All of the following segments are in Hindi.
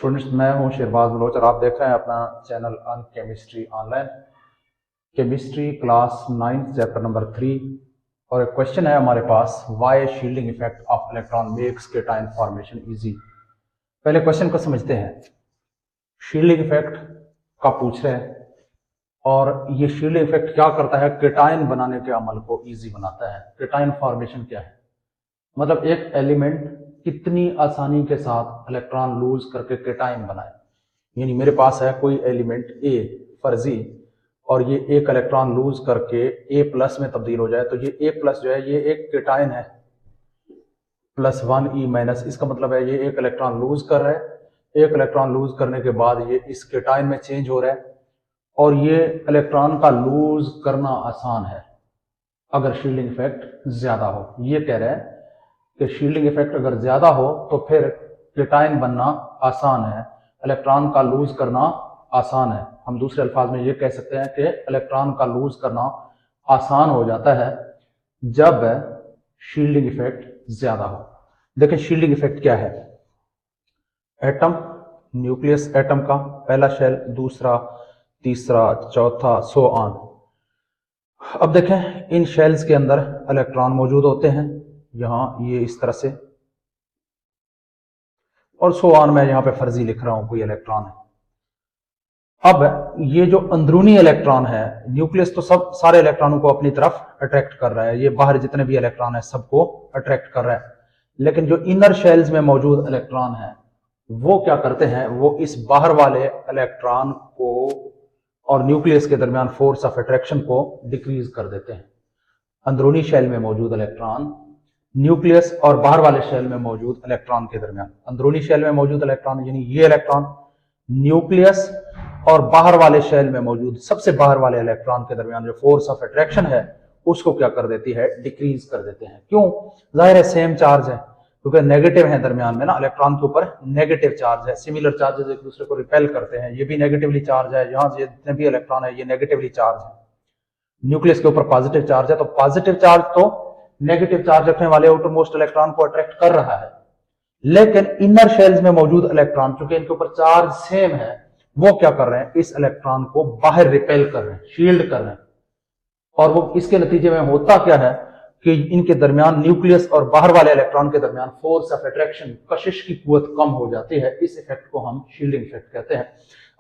स्टूडेंट्स, मैं हूं शेरबाज बलोच और आप देख रहे हैं अपना channel on chemistry online. Chemistry class 9 chapter number 3 और एक क्वेश्चन है हमारे पास, why shielding effect of electron makes cation formation easy. पहले क्वेश्चन को समझते हैं। शील्डिंग इफेक्ट का पूछ रहे हैं और ये शील्डिंग इफेक्ट क्या करता है, केटायन बनाने के अमल को इजी बनाता है। केटायन फॉर्मेशन क्या है, मतलब एक एलिमेंट कितनी आसानी के साथ इलेक्ट्रॉन लूज करके केटायन बनाए। यानी मेरे पास है कोई एलिमेंट ए फर्जी और ये एक इलेक्ट्रॉन लूज करके ए प्लस में तब्दील हो जाए, तो ये ए प्लस जो है ये एक केटायन है, +1 E माइनस। इसका मतलब है ये एक इलेक्ट्रॉन लूज कर रहा है, एक इलेक्ट्रॉन लूज करने के बाद ये इस केटायन में चेंज हो रहा है और ये इलेक्ट्रॉन का लूज करना आसान है अगर शील्डिंग इफेक्ट ज्यादा हो। ये कह रहे हैं कि शील्डिंग इफेक्ट अगर ज्यादा हो तो फिर केटायन बनना आसान है, इलेक्ट्रॉन का लूज करना आसान है। हम दूसरे अल्फाज में ये कह सकते हैं कि इलेक्ट्रॉन का लूज करना आसान हो जाता है जब शील्डिंग इफेक्ट ज्यादा हो। देखिए शील्डिंग इफेक्ट क्या है। एटम, न्यूक्लियस एटम का पहला शेल, दूसरा, तीसरा, चौथा, सो ऑन। अब देखें इन शेल्स के अंदर इलेक्ट्रॉन मौजूद होते हैं, यहां ये इस तरह से, और सो ऑन मैं यहां पे फर्जी लिख रहा हूं कोई इलेक्ट्रॉन है। अब ये जो अंदरूनी इलेक्ट्रॉन है, न्यूक्लियस तो सब सारे इलेक्ट्रॉनों को अपनी तरफ अट्रैक्ट कर रहा है, ये बाहर जितने भी इलेक्ट्रॉन है सबको अट्रैक्ट कर रहा है। लेकिन जो इनर शेल्स में मौजूद इलेक्ट्रॉन है वो क्या करते हैं, वो इस बाहर वाले इलेक्ट्रॉन को और न्यूक्लियस के दरमियान फोर्स ऑफ अट्रैक्शन को डिक्रीज कर देते हैं। अंदरूनी शेल में मौजूद इलेक्ट्रॉन न्यूक्लियस और बाहर वाले शेल में मौजूद इलेक्ट्रॉन के दरमियान, अंदरूनी शेल में मौजूद इलेक्ट्रॉन यानी ये इलेक्ट्रॉन न्यूक्लियस और बाहर वाले शेल में मौजूद सबसे बाहर वाले इलेक्ट्रॉन के दरमियान जो फोर्स ऑफ अट्रैक्शन है उसको क्या कर देती है, डिक्रीज कर देते हैं। क्यों? जाहिर है सेम चार्ज है, क्योंकि नेगेटिव है दरमियान में ना, इलेक्ट्रॉन के ऊपर नेगेटिव चार्ज है, सिमिलर चार्जेस एक दूसरे को रिपेल करते हैं। ये भी नेगेटिवली चार्ज है, यहां से जितने भी इलेक्ट्रॉन है ये नेगेटिवली चार्ज है। न्यूक्लियस के ऊपर पॉजिटिव चार्ज है, तो पॉजिटिव चार्ज तो नेगेटिव चार्ज रखने वाले आउटर मोस्ट इलेक्ट्रॉन को अट्रैक्ट कर रहा है। लेकिन इनर शेल्स में मौजूद इलेक्ट्रॉन चूंकि इनके ऊपर चार्ज सेम है, वो क्या कर रहे हैं, इस इलेक्ट्रॉन को बाहर रिपेल कर रहे हैं, शील्ड कर रहे हैं। और वो इसके नतीजे में होता क्या है कि इनके दरमियान, न्यूक्लियस और बाहर वाले इलेक्ट्रॉन के दरमियान फोर्स ऑफ अट्रैक्शन, कशिश की कुव्वत कम हो जाती है। इस इफेक्ट को हम शील्डिंग इफेक्ट कहते हैं।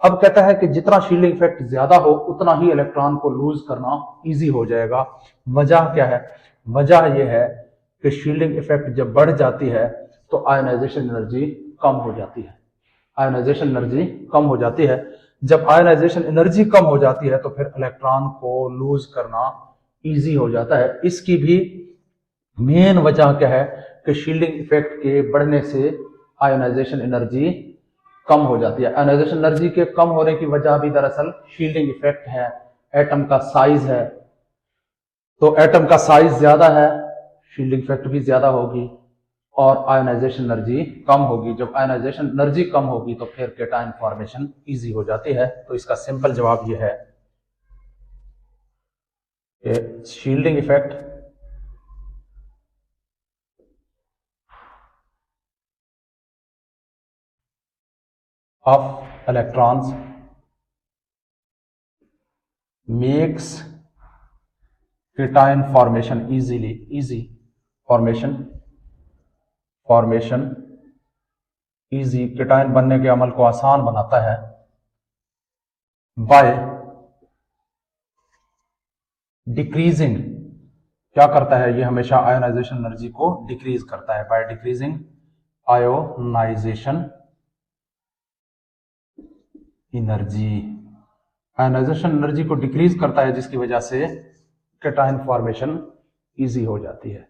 अब कहता है कि जितना शील्डिंग इफेक्ट ज्यादा हो उतना ही इलेक्ट्रॉन को लूज करना इजी हो जाएगा। वजह क्या है? वजह यह है कि शील्डिंग इफेक्ट जब बढ़ जाती है तो आयोनाइजेशन एनर्जी कम हो जाती है। आयोनाइजेशन एनर्जी कम हो जाती है। जब आयोनाइजेशन एनर्जी कम हो जाती है तो फिर इलेक्ट्रॉन को लूज करना इजी हो जाता है। इसकी भी मेन वजह क्या है कि शील्डिंग इफेक्ट के बढ़ने से आयोनाइजेशन एनर्जी कम हो जाती है। आयोनाइजेशन एनर्जी के कम होने की वजह भी दरअसल शील्डिंग इफेक्ट है, एटम का साइज है। तो एटम का साइज ज्यादा है, शील्डिंग इफेक्ट भी ज्यादा होगी और आयोनाइजेशन एनर्जी कम होगी। जब आयोनाइजेशन एनर्जी कम होगी तो फिर केटायन फॉर्मेशन इजी हो जाती है। तो इसका सिंपल जवाब यह है कि shielding effect of electrons makes cation formation easy cation बनने के अमल को आसान बनाता है by डिक्रीजिंग। क्या करता है ये? हमेशा आयोनाइजेशन एनर्जी को डिक्रीज करता है, by decreasing ionisation energy. Ionisation energy को डिक्रीज करता है जिसकी वजह से केटायन फॉर्मेशन इजी हो जाती है।